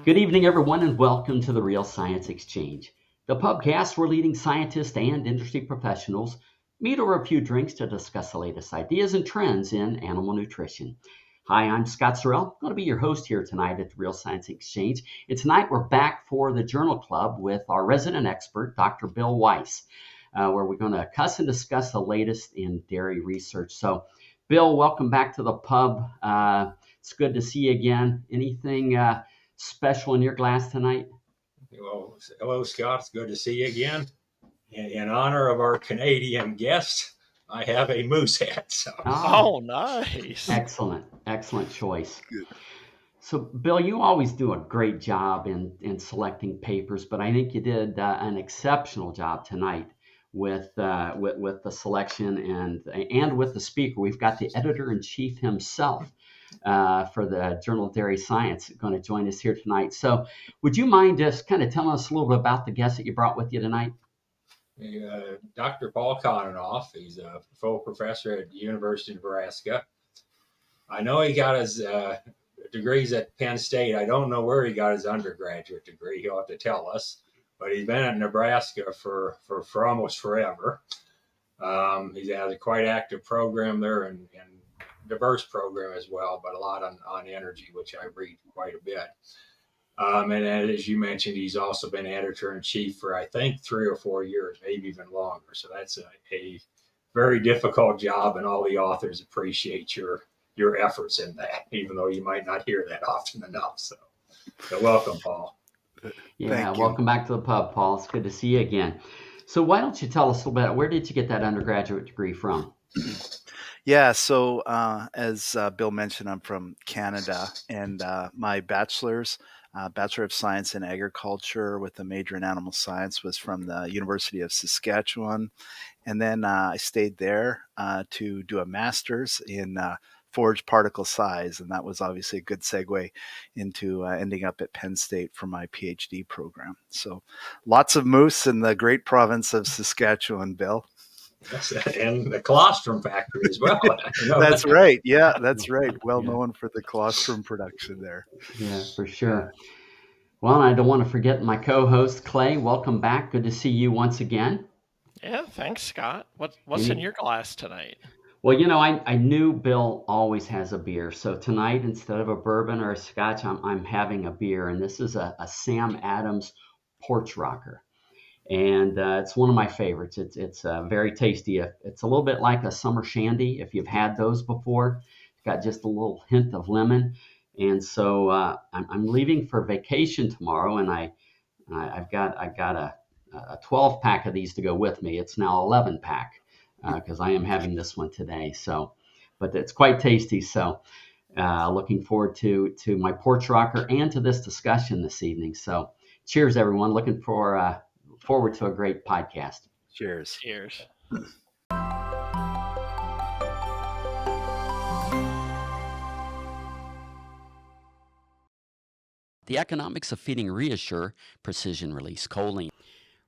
Good evening, everyone, and welcome to the Real Science Exchange, the pubcast where leading scientists and industry professionals meet over a few drinks to discuss the latest ideas and trends in animal nutrition. Hi, I'm Scott Sorrell. I'm going to be your host here tonight at the Real Science Exchange. And tonight we're back for the Journal Club with our resident expert, Dr. Bill Weiss, where we're going to discuss the latest in dairy research. So, Bill, welcome back to the pub. It's good to see you again. Anything special in your glass tonight? Well, hello, Scott. It's good to see you again. In honor of our Canadian guest, I have a moose hat. So. Oh, nice. Excellent choice. Good. So, Bill, you always do a great job in selecting papers, but I think you did an exceptional job tonight with the selection and with the speaker. We've got the editor-in-chief himself for the Journal of Dairy Science going to join us here tonight. So would you mind just kind of telling us a little bit about the guest that you brought with you tonight? Dr. Paul Kononoff. He's a full professor at the University of Nebraska. I know he got his degrees at Penn State. I don't know where he got his undergraduate degree. He'll have to tell us. But he's been at Nebraska for almost forever. He has a quite active program there and diverse program as well, but a lot on energy, which I read quite a bit. And as you mentioned, he's also been editor-in-chief for, I think, 3 or 4 years, maybe even longer. So that's a very difficult job, and all the authors appreciate your efforts in that, even though you might not hear that often enough. So welcome, Paul. Yeah, welcome back to the pub, Paul. It's good to see you again. So why don't you tell us a little bit, where did you get that undergraduate degree from? Yeah, so as Bill mentioned, I'm from Canada, and my Bachelor of Science in Agriculture with a major in Animal Science was from the University of Saskatchewan. And then I stayed there to do a master's in forage particle size, and that was obviously a good segue into ending up at Penn State for my PhD program. So lots of moose in the great province of Saskatchewan, Bill. Yes, and the colostrum factory as well. That's right. Yeah, that's right. Well known for the colostrum production there. Yeah, for sure. Well, I don't want to forget my co-host, Clay. Welcome back. Good to see you once again. Yeah, thanks, Scott. What's in your glass tonight? Well, I knew Bill always has a beer. So tonight, instead of a bourbon or a scotch, I'm having a beer. And this is a Sam Adams Porch Rocker. And it's one of my favorites. It's very tasty. It's a little bit like a summer shandy, if you've had those before. It's got just a little hint of lemon. And so I'm leaving for vacation tomorrow, and I've got a 12 pack of these to go with me. It's now 11 pack because I am having this one today. So, but it's quite tasty. So looking forward to my porch rocker and to this discussion this evening. So cheers, everyone. Looking forward to a great podcast. Cheers. Cheers. The economics of feeding ReAssure precision release choline.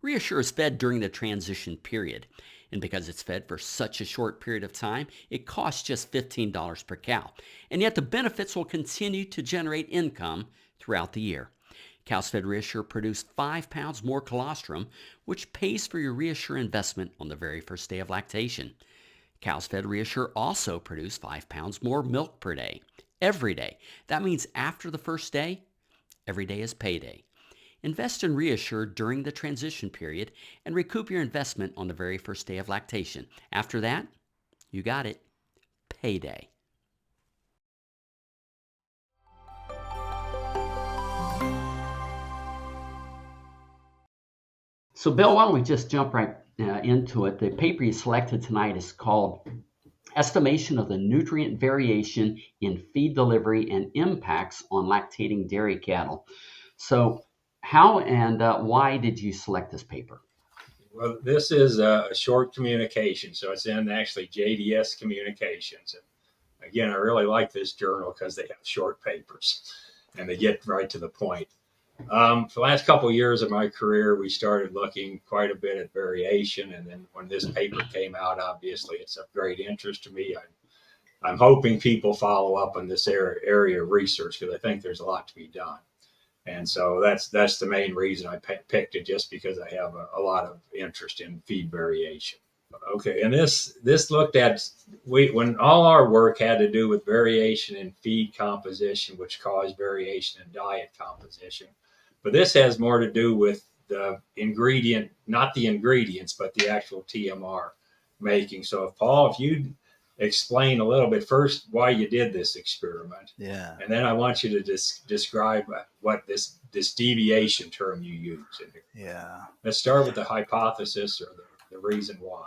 ReAssure is fed during the transition period, and because it's fed for such a short period of time, it costs just $15 per cow. And yet the benefits will continue to generate income throughout the year. Cows fed ReAssure produce 5 pounds more colostrum, which pays for your ReAssure investment on the very first day of lactation. Cows fed ReAssure also produce 5 pounds more milk per day, every day. That means after the first day, every day is payday. Invest in ReAssure during the transition period and recoup your investment on the very first day of lactation. After that, you got it, payday. So, Bill, why don't we just jump right into it? The paper you selected tonight is called Estimation of the Nutrient Variation in Feed Delivery and Impacts on Lactating Dairy Cattle. So, how and why did you select this paper? Well, this is a short communication, so it's in actually JDS Communications. And again, I really like this journal because they have short papers and they get right to the point. For the last couple of years of my career, we started looking quite a bit at variation. And then when this paper came out, obviously, it's of great interest to me. I'm hoping people follow up on this area of research because I think there's a lot to be done. And so that's the main reason I picked it, just because I have a lot of interest in feed variation. Okay, and this looked at when all our work had to do with variation in feed composition, which caused variation in diet composition. But this has more to do with the ingredient, not the ingredients, but the actual TMR making. So, if Paul, if you'd explain a little bit first why you did this experiment, Yeah. and then I want you to describe what this deviation term you use. Yeah. Let's start with the hypothesis, or the reason why.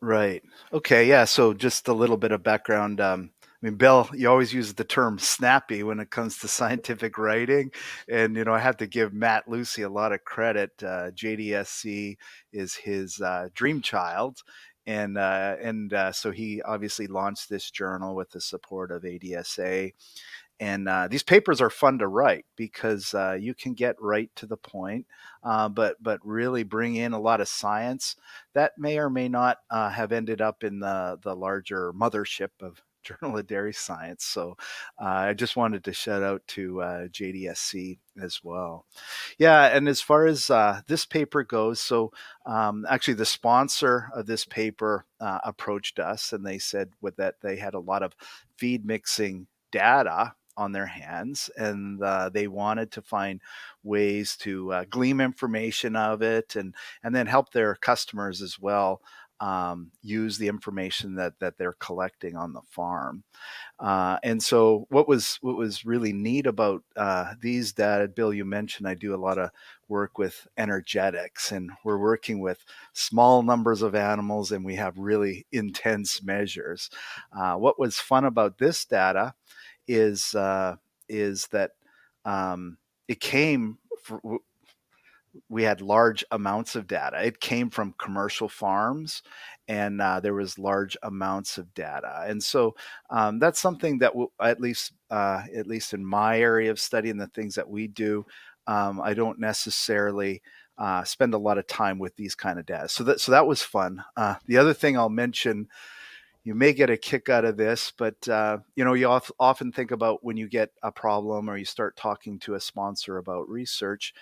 Right. Okay. Yeah. So just a little bit of background. I mean, Bill, you always use the term snappy when it comes to scientific writing. And, I have to give Matt Lucy a lot of credit. JDSC is his dream child. And so he obviously launched this journal with the support of ADSA. And these papers are fun to write because you can get right to the point, but really bring in a lot of science that may or may not have ended up in the larger mothership of Journal of Dairy Science. So I just wanted to shout out to JDSC as well. Yeah, and as far as this paper goes, so actually the sponsor of this paper approached us, and they said that they had a lot of feed mixing data on their hands, and they wanted to find ways to glean information of it, and then help their customers as well use the information that they're collecting on the farm. And so what was really neat about these data, Bill, you mentioned I do a lot of work with energetics, and we're working with small numbers of animals, and we have really intense measures. What was fun about this data is that it came. We had large amounts of data. It came from commercial farms, and there was large amounts of data. And so that's something that at least in my area of study and the things that we do, I don't necessarily spend a lot of time with these kind of data. So that was fun. The other thing I'll mention, you may get a kick out of this, but you often think about when you get a problem or you start talking to a sponsor about research,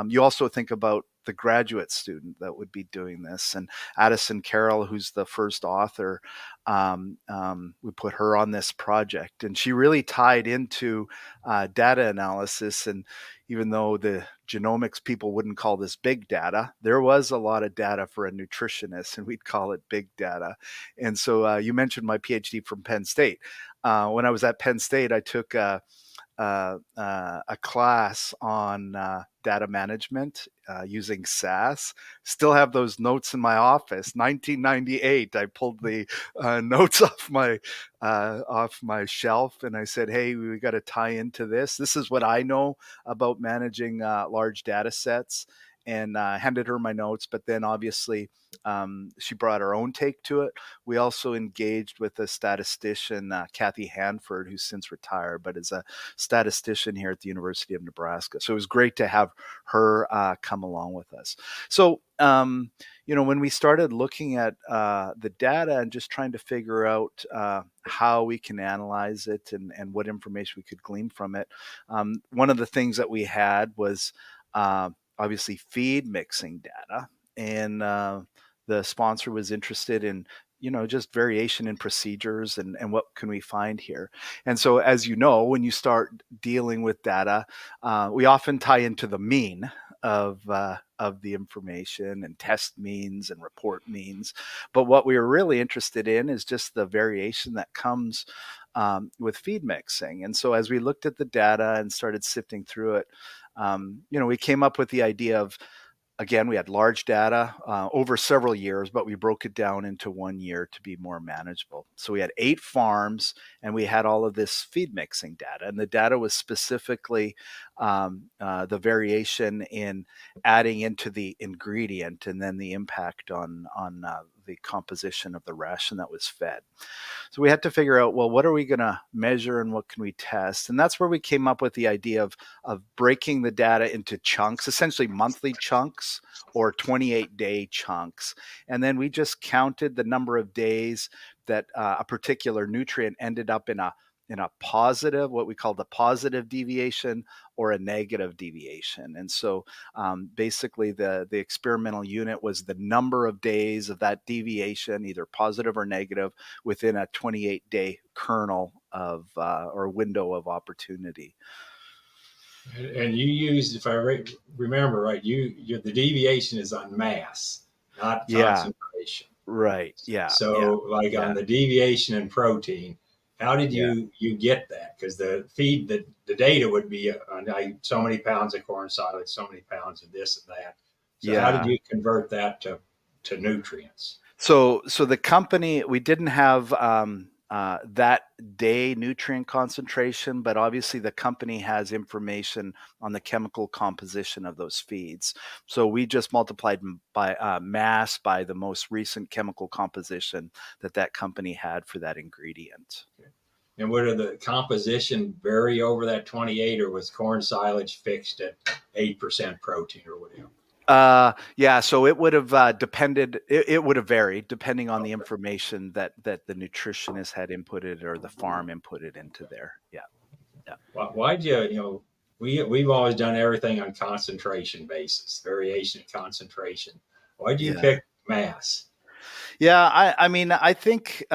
you also think about the graduate student that would be doing this. And Addison Carroll, who's the first author, we put her on this project, and she really tied into data analysis. And even though the genomics people wouldn't call this big data, there was a lot of data for a nutritionist, and we'd call it big data. And so you mentioned my PhD from Penn State. When I was at Penn State, I took a class on data management using SAS. Still have those notes in my office. 1998, I pulled the notes off my shelf, and I said, "Hey, we got to tie into this. This is what I know about managing large data sets." And handed her my notes, but then obviously she brought her own take to it. We also engaged with a statistician, Kathy Hanford, who's since retired, but is a statistician here at the University of Nebraska. So it was great to have her come along with us. So, when we started looking at the data and just trying to figure out how we can analyze it and what information we could glean from it, one of the things that we had was obviously feed mixing data. And the sponsor was interested in just variation in procedures and what can we find here. And so, as you know, when you start dealing with data, we often tie into the mean of the information and test means and report means. But what we were really interested in is just the variation that comes with feed mixing. And so as we looked at the data and started sifting through it, we came up with the idea of, again, we had large data over several years, but we broke it down into 1 year to be more manageable. So we had 8 farms, and we had all of this feed mixing data. And the data was specifically the variation in adding into the ingredient and then the impact on the composition of the ration that was fed. So we had to figure out, well, what are we going to measure and what can we test? And that's where we came up with the idea of breaking the data into chunks, essentially monthly chunks or 28-day chunks. And then we just counted the number of days that a particular nutrient ended up in a positive, what we call the positive deviation, or a negative deviation. And so basically the experimental unit was the number of days of that deviation, either positive or negative, within a 28-day kernel of or window of opportunity. And you used, if I remember right, the deviation is on mass, not concentration. Right. Yeah. So on the deviation in protein, how did you get that? Because the data would be on so many pounds of corn silage, so many pounds of this and that. So how did you convert that to nutrients? So the company, we didn't have that day nutrient concentration, but obviously the company has information on the chemical composition of those feeds. So we just multiplied by mass by the most recent chemical composition that company had for that ingredient. Okay. And would the composition vary over that 28, or was corn silage fixed at 8% protein or whatever? So it would have depended. It would have varied depending on the information that the nutritionist had inputted or the farm inputted into there. Yeah. Why'd you we've always done everything on concentration basis, variation in concentration. Why'd you pick mass? Yeah, I mean, I think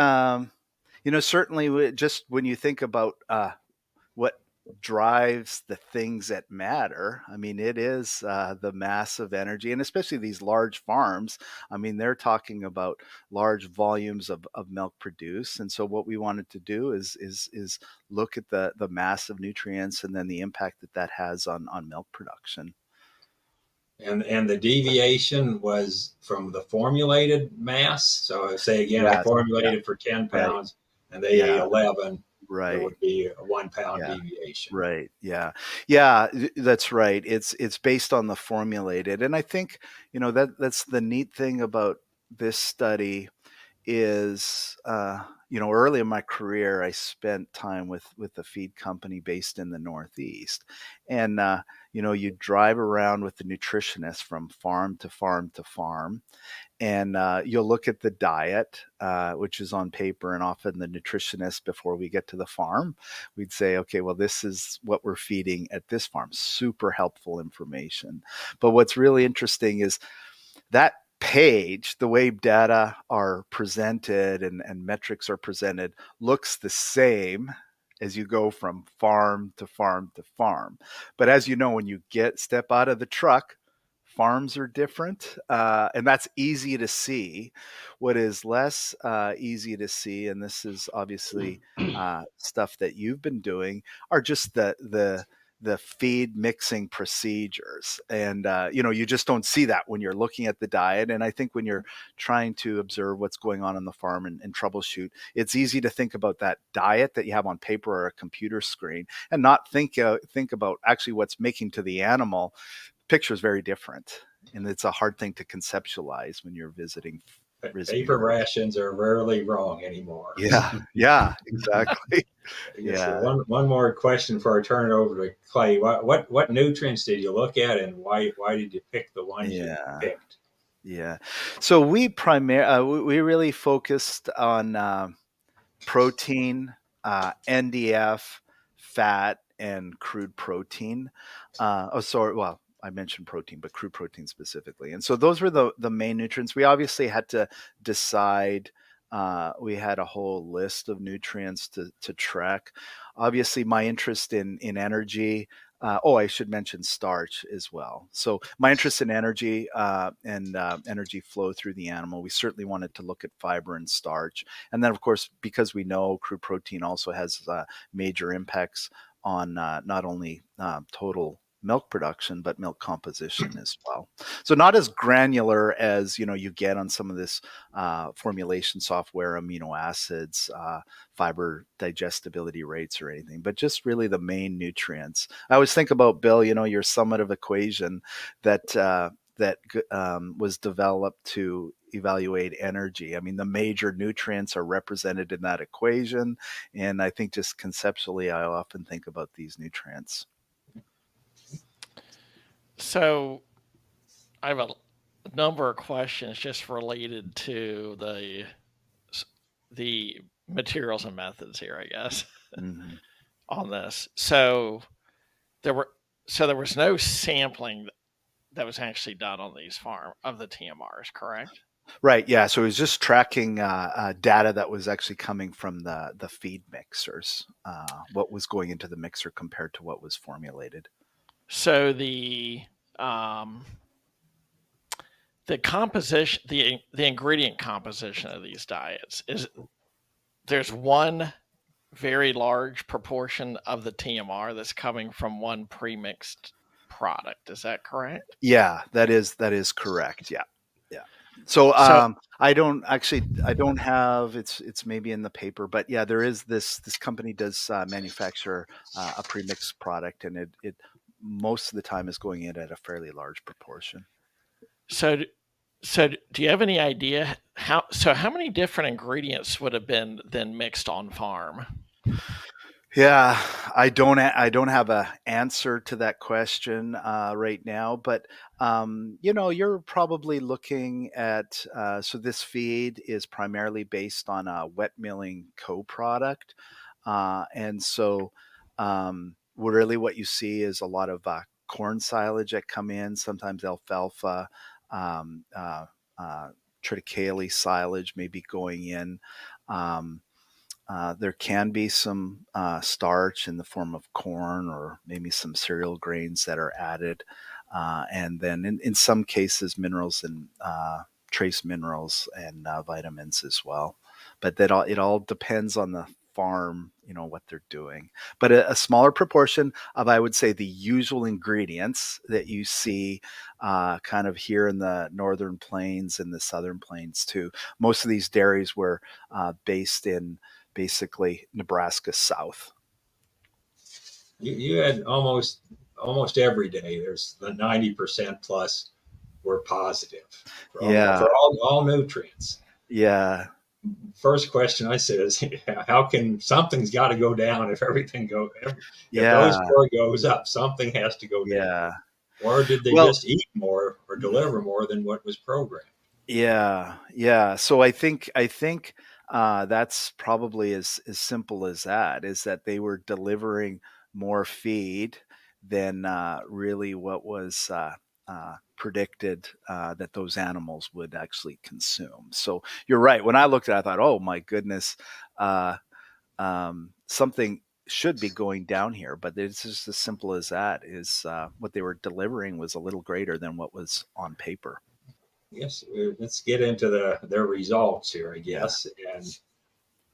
certainly just when you think about what drives the things that matter, I mean, it is the massive energy, and especially these large farms. I mean, they're talking about large volumes of milk produced, and so what we wanted to do is look at the mass of nutrients and then the impact that has on milk production. And the deviation was from the formulated mass. So say again, I formulated for 10 pounds and they ate 11. Right. There would be a 1 pound deviation. Right. Yeah. That's right. It's based on the formulated, and I think that's the neat thing about this study is early in my career I spent time with a feed company based in the Northeast, and you drive around with the nutritionist from farm to farm to farm, and you'll look at the diet, which is on paper, and often the nutritionist, before we get to the farm, we'd say, okay, well, this is what we're feeding at this farm. Super helpful information. But what's really interesting is that page, the way data are presented and metrics are presented, looks the same as you go from farm to farm to farm. But as you know, when you step out of the truck, farms are different, and that's easy to see. What is less easy to see, and this is obviously stuff that you've been doing, are just the feed mixing procedures. And, you just don't see that when you're looking at the diet. And I think when you're trying to observe what's going on the farm and troubleshoot, it's easy to think about that diet that you have on paper or a computer screen and not think about actually what's making to the animal. Picture is very different, and it's a hard thing to conceptualize when you're visiting. Paper rations are rarely wrong anymore. Yeah, exactly. One more question before I turn it over to Clay. What nutrients did you look at, and why did you pick the ones you picked? Yeah. So we really focused on protein, NDF, fat, and crude protein. I mentioned protein, but crude protein specifically. And so those were the main nutrients. We obviously had to decide. We had a whole list of nutrients to track. Obviously, my interest in energy. I should mention starch as well. So my interest in energy and energy flow through the animal, we certainly wanted to look at fiber and starch. And then, of course, because we know crude protein also has major impacts on not only total milk production, but milk composition as well. So not as granular as you get on some of this formulation software, amino acids, fiber digestibility rates, or anything, but just really the main nutrients. I always think about, Bill, your summative equation that was developed to evaluate energy. I mean, the major nutrients are represented in that equation, and I think just conceptually, I often think about these nutrients. So I have a number of questions just related to the materials and methods here, I guess, Mm-hmm. on this. So there was no sampling that was actually done on these of the TMRs, correct? Right. Yeah. So it was just tracking data that was actually coming from the feed mixers, what was going into the mixer compared to what was formulated. So the composition, the ingredient composition of these diets there's one very large proportion of the TMR that's coming from one premixed product. Is that correct? Yeah, that is correct. Yeah. Yeah. So So I don't have it's maybe in the paper, but yeah, there is this company does manufacture a premixed product, and it most of the time is going in at a fairly large proportion. so so do you have any idea how many different ingredients would have been then mixed on farm? Yeah, I don't have a answer to that question right now, but you're probably looking at so this feed is primarily based on a wet milling co-product, and so really what you see is a lot of corn silage that come in, sometimes alfalfa, um, uh, uh, triticale silage maybe going in. Um, there can be some starch in the form of corn or maybe some cereal grains that are added. And then in some cases, minerals and trace minerals and vitamins as well. But it all depends on the farm, what they're doing. But a smaller proportion of, I would say, the usual ingredients that you see kind of here in the northern plains and the southern plains too. Most of these dairies were based in basically Nebraska South. You had almost every day. There's the 90% plus were positive Yeah. for all nutrients. Yeah. First question I said is, how can something's got to go down if if those Yeah. four goes up, something has to go down. Yeah. Or did they Well, just eat more or deliver more than what was programmed? yeah. Yeah. So I think that's probably as simple as that, is that they were delivering more feed than really what was predicted that those animals would actually consume. So you're right. When I looked at it, I thought, oh my goodness, uh, something should be going down here, but it's just as simple as that. Is what they were delivering was a little greater than what was on paper. Yes, let's get into their results here, I Yeah. guess. And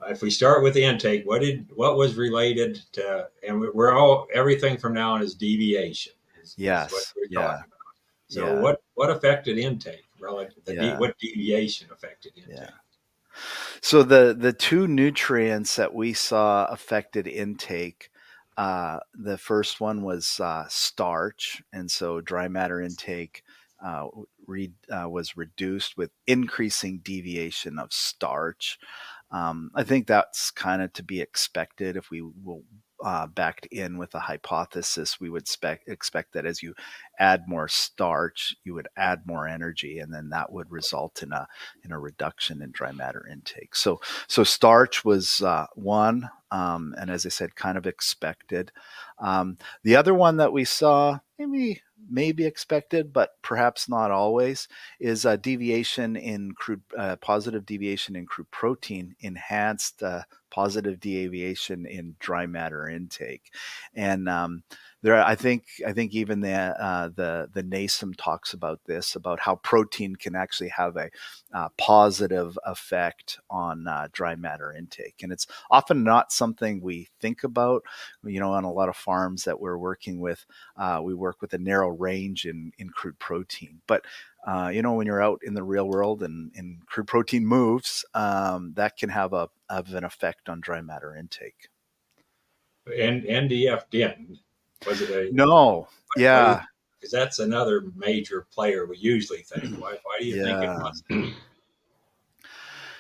if we start with the intake, what was related to, and we're all everything from now on is deviation is what Yes. we're Yeah. talking about. So Yeah. what affected intake relative Yeah. what deviation affected Yeah. intake? So the two nutrients that we saw affected intake, the first one was starch, and so dry matter intake was reduced with increasing deviation of starch. I think that's kind of to be expected. If we will backed in with a hypothesis, we would expect that as you add more starch, you would add more energy, and then that would result in a reduction in dry matter intake. So starch was one, and as I said, kind of expected. The other one that we saw, maybe expected, but perhaps not always, is a deviation in crude, positive deviation in crude protein enhanced positive deviation in dry matter intake, and there, I think even the NASEM talks about this, about how protein can actually have a positive effect on dry matter intake, and it's often not something we think about. On a lot of farms that we're working with, we work with a narrow range in crude protein, but when you're out in the real world and crude protein moves, that can have an effect on dry matter intake. And NDF didn't. Was it a No, why do you? yeah, Because that's another major player we usually think. Why do you think it yeah. wasn't?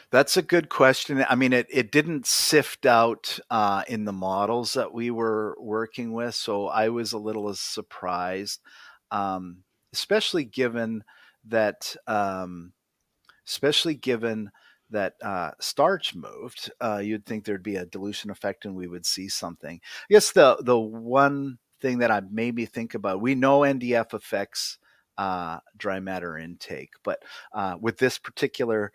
That's a good question. I mean, it didn't sift out in the models that we were working with, so I was a little surprised, um, especially given that, especially given starch moved, you'd think there'd be a dilution effect and we would see something. I guess the one thing that I maybe think about, we know NDF affects dry matter intake, but with this particular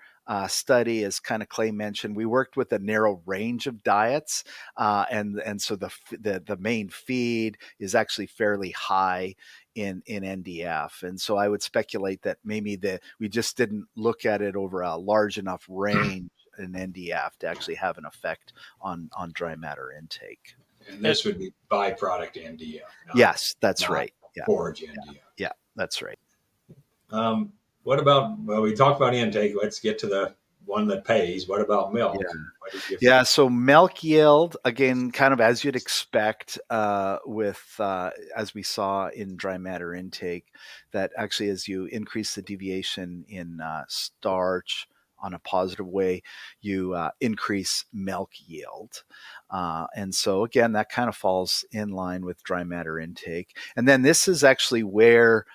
study, as kind of Clay mentioned, we worked with a narrow range of diets, and so the main feed is actually fairly high in NDF, and so I would speculate that maybe we just didn't look at it over a large enough range in NDF to actually have an effect on dry matter intake. And this would be byproduct NDF. Yes, that's right. Yeah, forage NDF. Yeah, that's right. What about, well, we talked about intake. Let's get to the one that pays. What about milk? Yeah, so milk yield, again, kind of as you'd expect with, as we saw in dry matter intake, that actually as you increase the deviation in starch on a positive way, you increase milk yield. And so again, that kind of falls in line with dry matter intake. And then this is actually where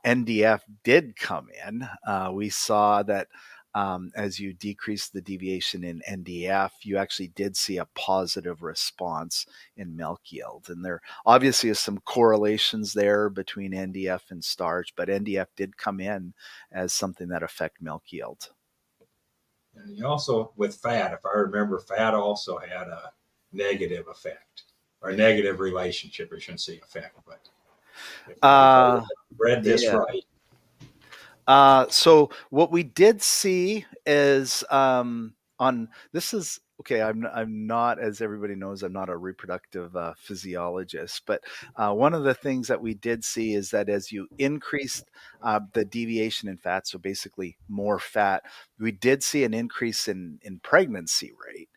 NDF did come in. We saw that as you decrease the deviation in NDF, you actually did see a positive response in milk yield. And there obviously is some correlations there between NDF and starch, but NDF did come in as something that affect milk yield. And you also, with fat, if I remember, fat also had a negative effect or a negative relationship. I shouldn't say effect, but if I read this right. So what we did see is on this is okay. I'm not, as everybody knows, I'm not a reproductive physiologist, but one of the things that we did see is that as you increased the deviation in fat, so basically more fat, we did see an increase in pregnancy rate,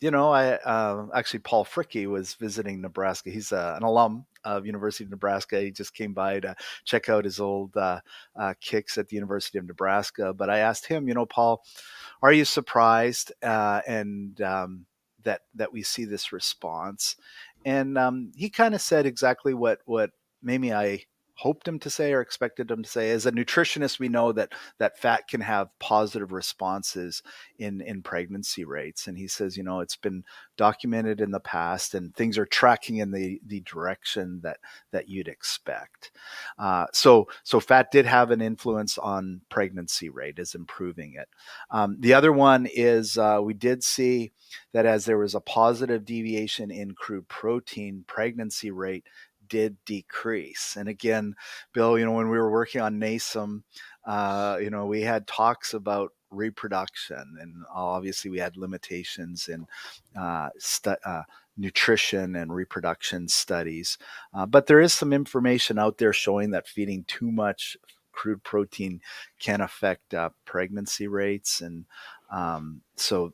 you know, I actually Paul Fricke was visiting Nebraska. He's an alum of University of Nebraska. He just came by to check out his old kicks at the University of Nebraska. But I asked him, you know, Paul, are you surprised and that we see this response? And he kind of said exactly what maybe I hoped him to say or expected him to say. As a nutritionist, we know that fat can have positive responses in pregnancy rates. And he says, you know, it's been documented in the past and things are tracking in the direction that you'd expect. So fat did have an influence on pregnancy rate, as improving it. The other one is we did see that as there was a positive deviation in crude protein, pregnancy rate did decrease. And again, Bill, you know, when we were working on NASEM, you know, we had talks about reproduction, and obviously we had limitations in nutrition and reproduction studies. But there is some information out there showing that feeding too much crude protein can affect pregnancy rates. And so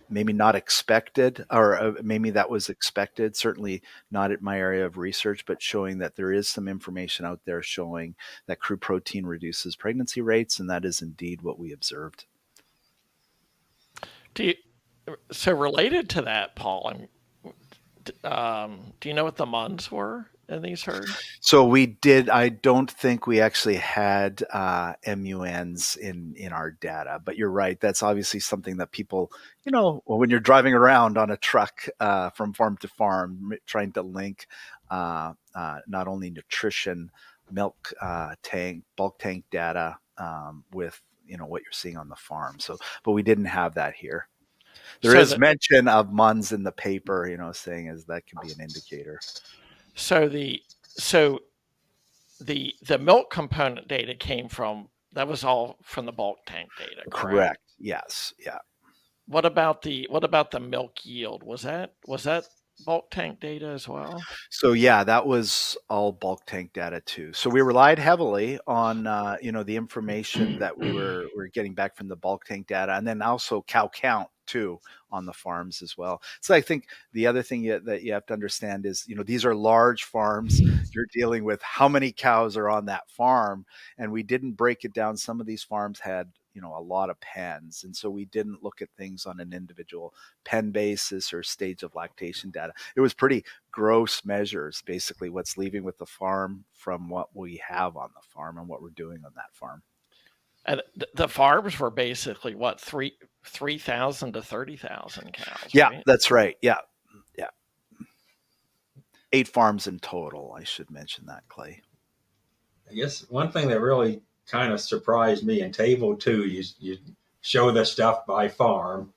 maybe not expected, or maybe that was expected, certainly not at my area of research, but showing that there is some information out there showing that crude protein reduces pregnancy rates, and that is indeed what we observed. So related to that, Paul, do you know what the MUNs were in these herds? So we did. I don't think we actually had MUNs in our data, but you're right. That's obviously something that people, you know, when you're driving around on a truck from farm to farm, trying to link not only nutrition, milk tank, bulk tank data with, you know, what you're seeing on the farm. So, but we didn't have that here. There is mention of MUNs in the paper, you know, saying as that can be an indicator. So the milk component data that was all from the bulk tank data, correct? Yes. Yeah. What about the milk yield? Was that bulk tank data as well? So yeah, that was all bulk tank data too. So we relied heavily on you know, the information that we were getting back from the bulk tank data, and then also cow count too on the farms as well. So I think the other thing that you have to understand is, you know, these are large farms. You're dealing with how many cows are on that farm, and we didn't break it down. Some of these farms had, you know, a lot of pens, and so we didn't look at things on an individual pen basis or stage of lactation data. It was pretty gross measures, basically what's leaving with the farm from what we have on the farm and what we're doing on that farm. And the farms were basically what 3,000 to 30,000 cows. Yeah, right? that's right. Yeah. 8 farms in total. I should mention that, Clay. I guess one thing that really kind of surprised me in table 2, you show the stuff by farm,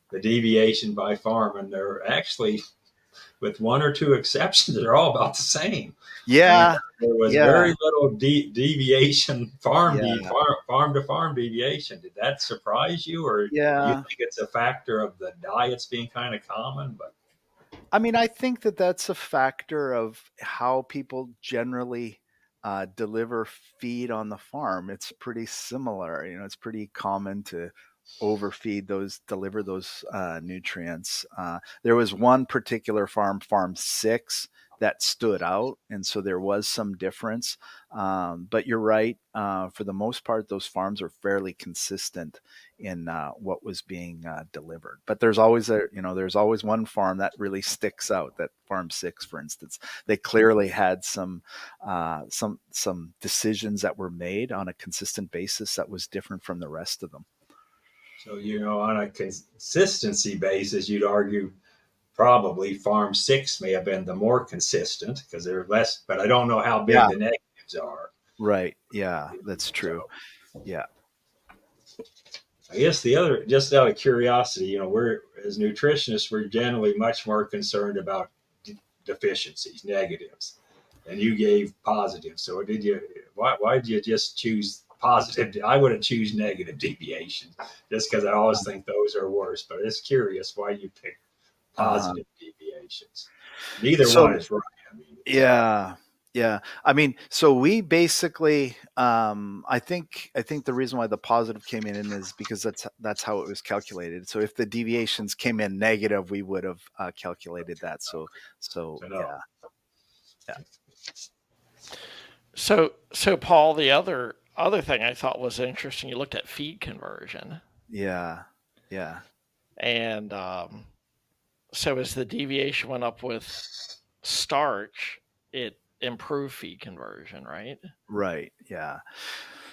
the deviation by farm, and they're actually, with one or two exceptions, they're all about the same. Yeah. There was very little deviation, farm to farm deviation. Did that surprise you, or do you think it's a factor of the diets being kind of common? But I mean, I think that that's a factor of how people generally deliver feed on the farm. It's pretty similar. It's pretty common to deliver those nutrients. There was one particular farm 6, that stood out, and so there was some difference. But you're right. For the most part, those farms are fairly consistent in what was being delivered. But there's always one farm that really sticks out. That farm 6, for instance, they clearly had some decisions that were made on a consistent basis that was different from the rest of them. So, on a consistency basis, you'd argue probably farm 6 may have been the more consistent because they're less, but I don't know how big the negatives are. Right. Yeah, that's true. So, yeah. I guess the other, just out of curiosity, we're, as nutritionists, we're generally much more concerned about deficiencies, negatives, and you gave positive. So why did you just choose positive? I would have choose negative deviation just because I always think those are worse, but it's curious why you picked positive deviations. Neither one is right. Yeah. I mean, so we basically, I think the reason why the positive came in is because that's how it was calculated. So if the deviations came in negative, we would have calculated that. So no. Yeah. So Paul, the other thing I thought was interesting, you looked at feed conversion. Yeah. And so as the deviation went up with starch, it improved feed conversion, right? Right. Yeah.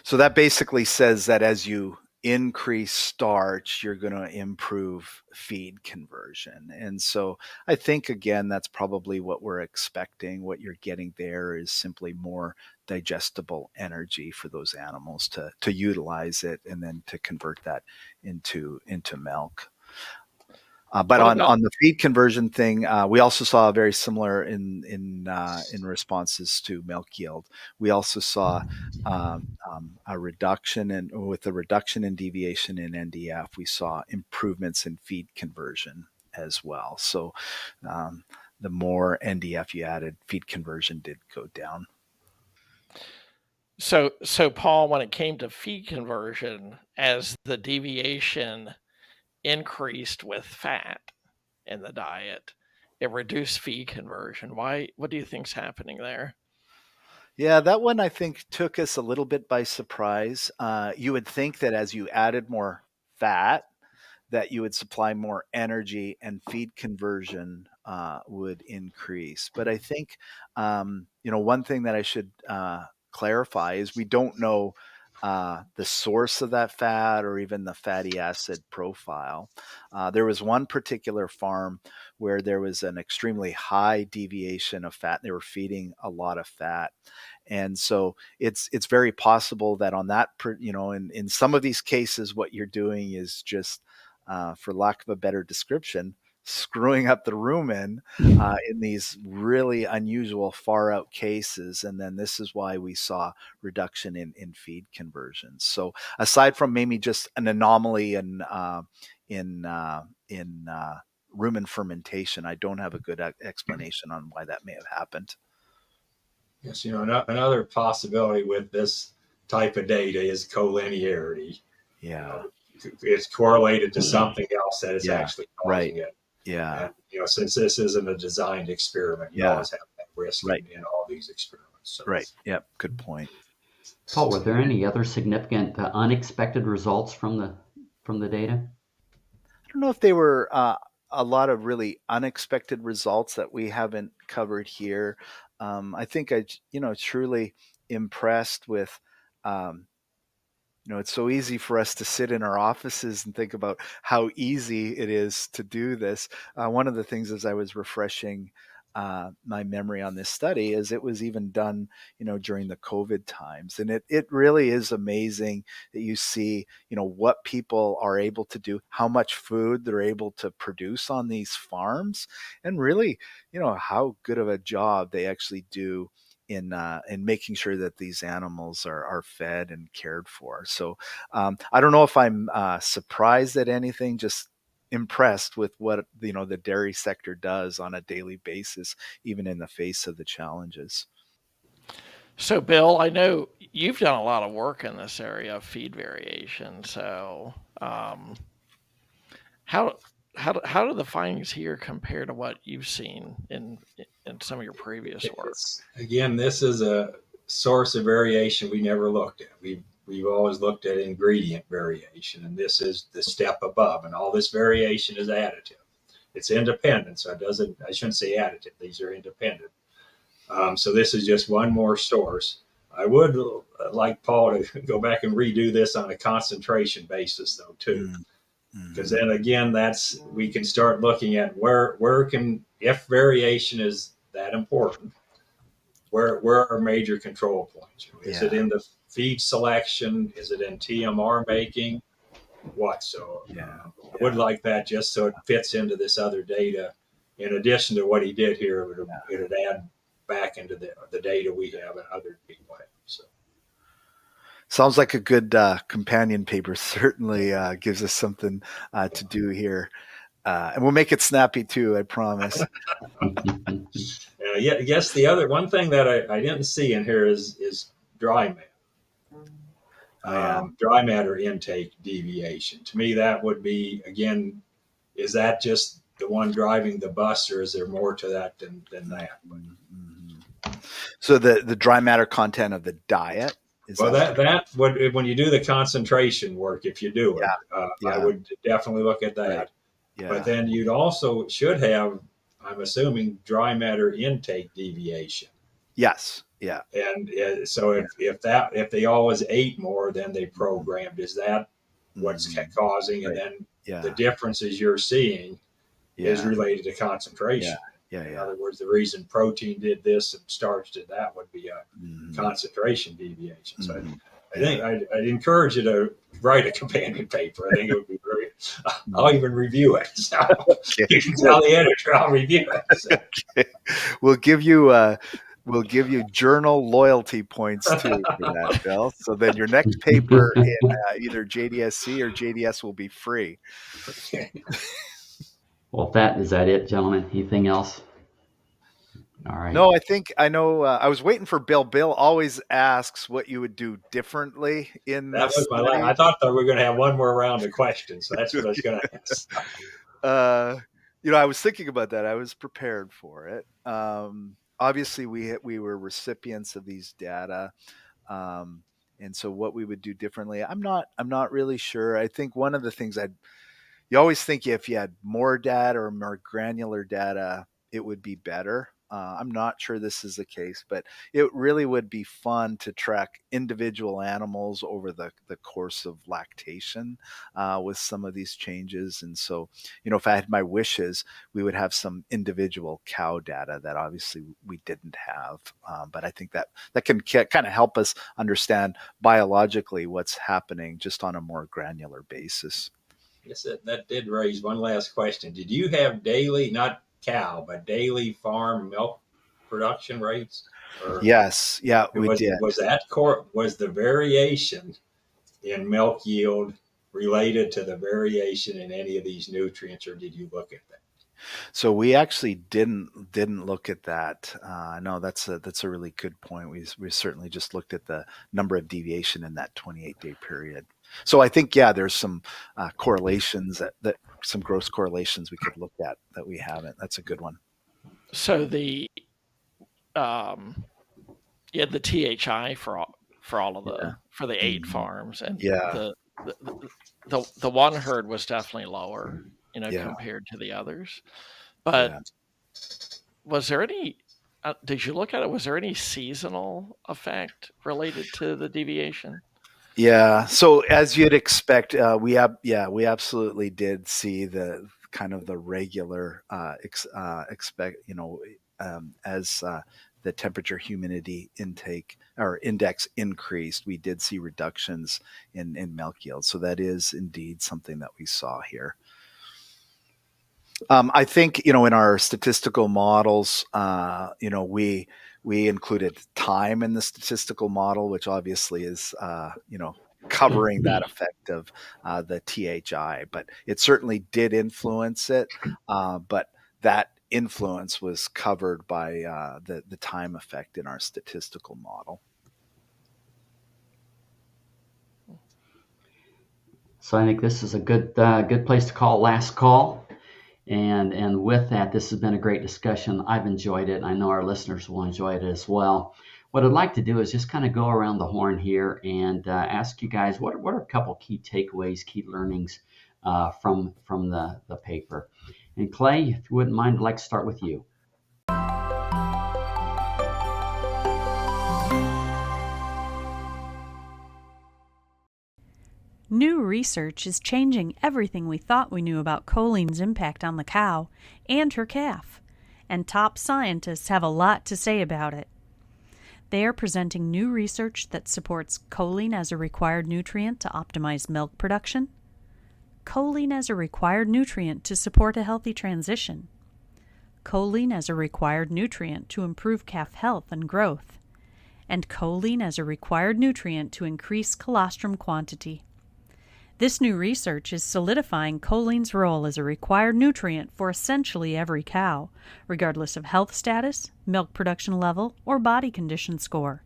So that basically says that as you increase starch, you're going to improve feed conversion. And so I think, again, that's probably what we're expecting. What you're getting there is simply more digestible energy for those animals to utilize it and then to convert that into milk. But on the feed conversion thing, we also saw very similar in responses to milk yield. We also saw a reduction with the reduction in deviation in NDF. We saw improvements in feed conversion as well. So the more NDF you added, feed conversion did go down. So Paul, when it came to feed conversion, as the deviation increased with fat in the diet, it reduced feed conversion. Why? What do you think's happening there? Yeah, that one I think took us a little bit by surprise. You would think that as you added more fat, that you would supply more energy and feed conversion would increase. But I think, one thing that I should clarify is we don't know the source of that fat or even the fatty acid profile. There was one particular farm where there was an extremely high deviation of fat. They were feeding a lot of fat. And so it's very possible that on that, in some of these cases, what you're doing is just, for lack of a better description, screwing up the rumen in these really unusual far out cases. And then this is why we saw reduction in feed conversions. So aside from maybe just an anomaly in rumen fermentation, I don't have a good explanation on why that may have happened. Yes, another possibility with this type of data is collinearity. Yeah. It's correlated to something else that is actually causing it. Yeah. And, since this isn't a designed experiment, you always have that risk in all these experiments. So right. Yep. Good point. Paul, were there any other significant unexpected results from the data? I don't know if they were a lot of really unexpected results that we haven't covered here. I think I truly impressed with It's so easy for us to sit in our offices and think about how easy it is to do this. One of the things as I was refreshing my memory on this study is it was even done, during the COVID times. And it really is amazing that you see, what people are able to do, how much food they're able to produce on these farms, and really, how good of a job they actually do in making sure that these animals are fed and cared for. So I don't know if I'm surprised at anything, just impressed with what the dairy sector does on a daily basis, even in the face of the challenges. So, Bill, I know you've done a lot of work in this area of feed variation. So, how how do the findings here compare to what you've seen in some of your previous work? Again, this is a source of variation we never looked at. We've always looked at ingredient variation, and this is the step above. And all this variation is additive. It's independent, so I shouldn't say additive. These are independent. So this is just one more source. I would like Paul to go back and redo this on a concentration basis, though, too. Because then again, we can start looking at where if variation is that important, where are major control points? Is it in the feed selection? Is it in TMR making? What? So I would like that just so it fits into this other data. In addition to what he did here, it would add back into the data we have and other people have. So. Sounds like a good companion paper. Certainly gives us something to do here. And we'll make it snappy too, I promise. Yes, the other one thing that I didn't see in here is dry matter. Dry matter intake deviation. To me, that would be, again, is that just the one driving the bus, or is there more to that than that? So the dry matter content of the diet. That would, when you do the concentration work, if you do it, I would definitely look at that. Right. Yeah. But then you'd also should have, I'm assuming, dry matter intake deviation. Yes. Yeah. And so if they always ate more than they programmed, is that what's causing? And then the differences you're seeing is related to concentration. In other words, the reason protein did this and starch did that would be a concentration deviation. So I think I'd encourage you to write a companion paper. I think it would be great. I'll even review it. So you can tell the editor I'll review it. So. Okay. We'll give you journal loyalty points too for that, Bill. So then your next paper in either JDSC or JDS will be free. Okay. Well, is that it, gentlemen? Anything else? All right. No, I know. I was waiting for Bill. Bill always asks what you would do differently in that this. I thought that we were going to have one more round of questions, so that's what I was going to ask. I was thinking about that. I was prepared for it. Obviously, we were recipients of these data, and so what we would do differently, I'm not really sure. I think one of the things you always think if you had more data or more granular data, it would be better. I'm not sure this is the case, but it really would be fun to track individual animals over the course of lactation with some of these changes. And so, if I had my wishes, we would have some individual cow data that obviously we didn't have. But I think that can kind of help us understand biologically what's happening just on a more granular basis. Yes, that did raise one last question. Did you have daily, not cow, but daily farm milk production rates? Yes, yeah, we did. Was the variation in milk yield related to the variation in any of these nutrients, or did you look at that? So we actually didn't look at that. No, that's a really good point. We certainly just looked at the number of deviation in that 28-day period. So I think there's some correlations that some gross correlations we could look at that we haven't. That's a good one. So the the THI for all of for the 8 farms, and the one herd was definitely lower, compared to the others. But was there any? Did you look at it? Was there any seasonal effect related to the deviation? Yeah. So as you'd expect, we absolutely did see the kind of the regular expect, as the temperature humidity intake or index increased, we did see reductions in milk yield. So that is indeed something that we saw here. I think in our statistical models, we included time in the statistical model, which obviously is covering that effect of the THI, but it certainly did influence it. But that influence was covered by the time effect in our statistical model. So I think this is a good place to call last call. And with that, this has been a great discussion. I've enjoyed it. I know our listeners will enjoy it as well. What I'd like to do is just kind of go around the horn here and ask you guys what are a couple key takeaways, key learnings from the paper. And Clay, if you wouldn't mind, I'd like to start with you. New research is changing everything we thought we knew about choline's impact on the cow and her calf, and top scientists have a lot to say about it. They are presenting new research that supports choline as a required nutrient to optimize milk production, choline as a required nutrient to support a healthy transition, choline as a required nutrient to improve calf health and growth, and choline as a required nutrient to increase colostrum quantity. This new research is solidifying choline's role as a required nutrient for essentially every cow, regardless of health status, milk production level, or body condition score.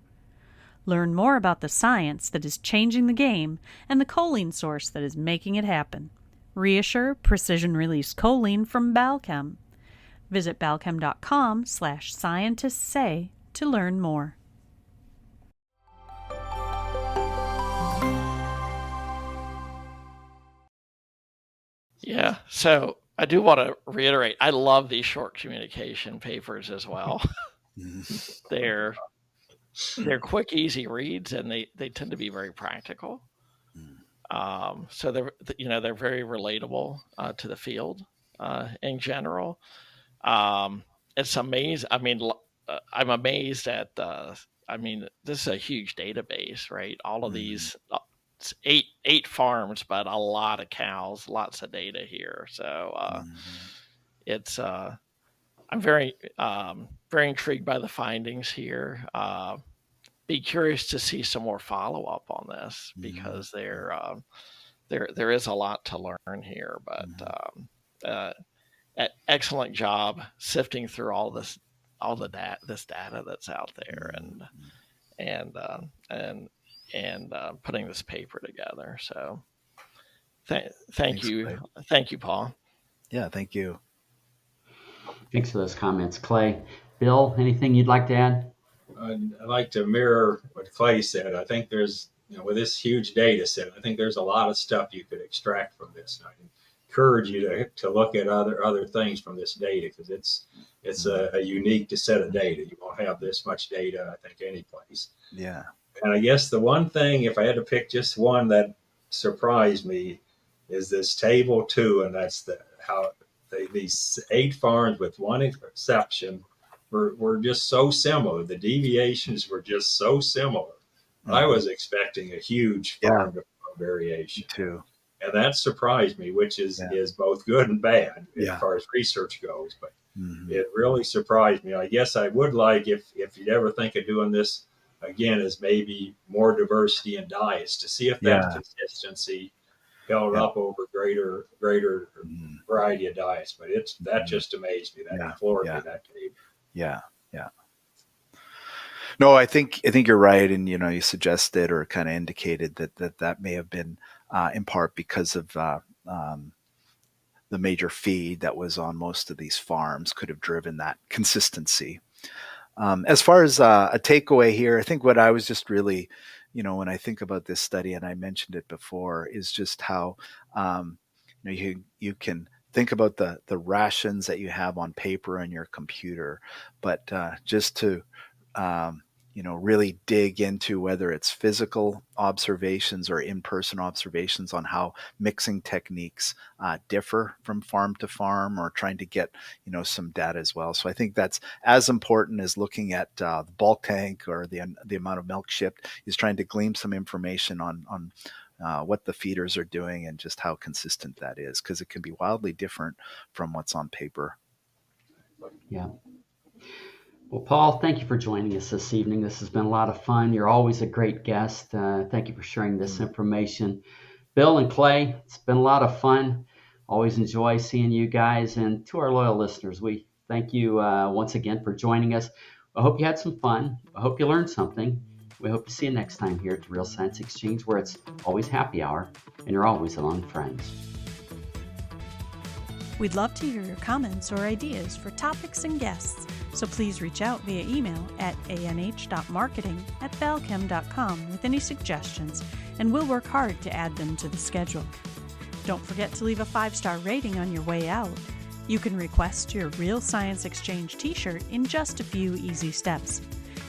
Learn more about the science that is changing the game and the choline source that is making it happen. Reassure precision-release choline from Balchem. Visit balchem.com/scientistsay to learn more. Yeah, so I do want to reiterate, I love these short communication papers as well. they're quick, easy reads, and they tend to be very practical. So they're very relatable to the field in general. It's amazing. I mean, I'm amazed at this is a huge database, right? All of these. It's eight farms, but a lot of cows, lots of data here. So it's I'm very very intrigued by the findings here. Be curious to see some more follow up on this because there is a lot to learn here. But excellent job sifting through all this data that's out there and putting this paper together. So thank you. Clay. Thank you, Paul. Yeah, thank you. Thanks for those comments, Clay. Bill, anything you'd like to add? I'd like to mirror what Clay said. I think there's, with this huge data set, I think there's a lot of stuff you could extract from this. And I encourage you to look at other things from this data because it's a unique set of data. You won't have this much data, I think, any place. Yeah. And I guess the one thing, if I had to pick just one that surprised me, is this table 2, and that's how these 8 farms, with one exception, were just so similar. The deviations were just so similar. I was expecting a huge farm to farm variation. Me too. And that surprised me, which is both good and bad as far as research goes. But it really surprised me. I guess I would like, if you'd ever think of doing this again, is maybe more diversity in diets to see if that consistency held up over greater variety of diets. But that just amazed me. That floored me, that table. Yeah. No, I think you're right, and you suggested or kind of indicated that may have been in part because of the major feed that was on most of these farms could have driven that consistency. As far as a takeaway here, I think what I was just really, when I think about this study, and I mentioned it before, is just how you can think about the rations that you have on paper on your computer, but just to really dig into whether it's physical observations or in-person observations on how mixing techniques differ from farm to farm, or trying to get, some data as well. So I think that's as important as looking at the bulk tank or the amount of milk shipped, is trying to glean some information on what the feeders are doing and just how consistent that is, because it can be wildly different from what's on paper. Yeah. Well, Paul, thank you for joining us this evening. This has been a lot of fun. You're always a great guest. Thank you for sharing this information. Bill and Clay, it's been a lot of fun. Always enjoy seeing you guys. And to our loyal listeners, we thank you once again for joining us. I hope you had some fun. I hope you learned something. We hope to see you next time here at the Real Science Exchange, where it's always happy hour and you're always among friends. We'd love to hear your comments or ideas for topics and guests, so please reach out via email at anh.marketing@balchem.com with any suggestions, and we'll work hard to add them to the schedule. Don't forget to leave a 5-star rating on your way out. You can request your Real Science Exchange t-shirt in just a few easy steps.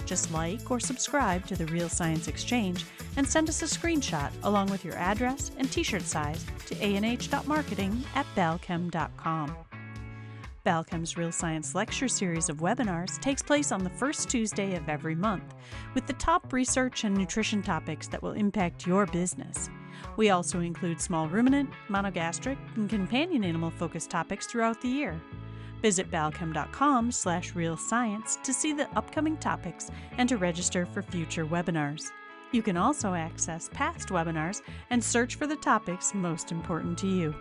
Just like or subscribe to the Real Science Exchange and send us a screenshot along with your address and t-shirt size to anh.marketing@balchem.com. Balchem's Real Science Lecture Series of webinars takes place on the first Tuesday of every month, with the top research and nutrition topics that will impact your business. We also include small ruminant, monogastric, and companion animal-focused topics throughout the year. Visit balchem.com/realscience to see the upcoming topics and to register for future webinars. You can also access past webinars and search for the topics most important to you.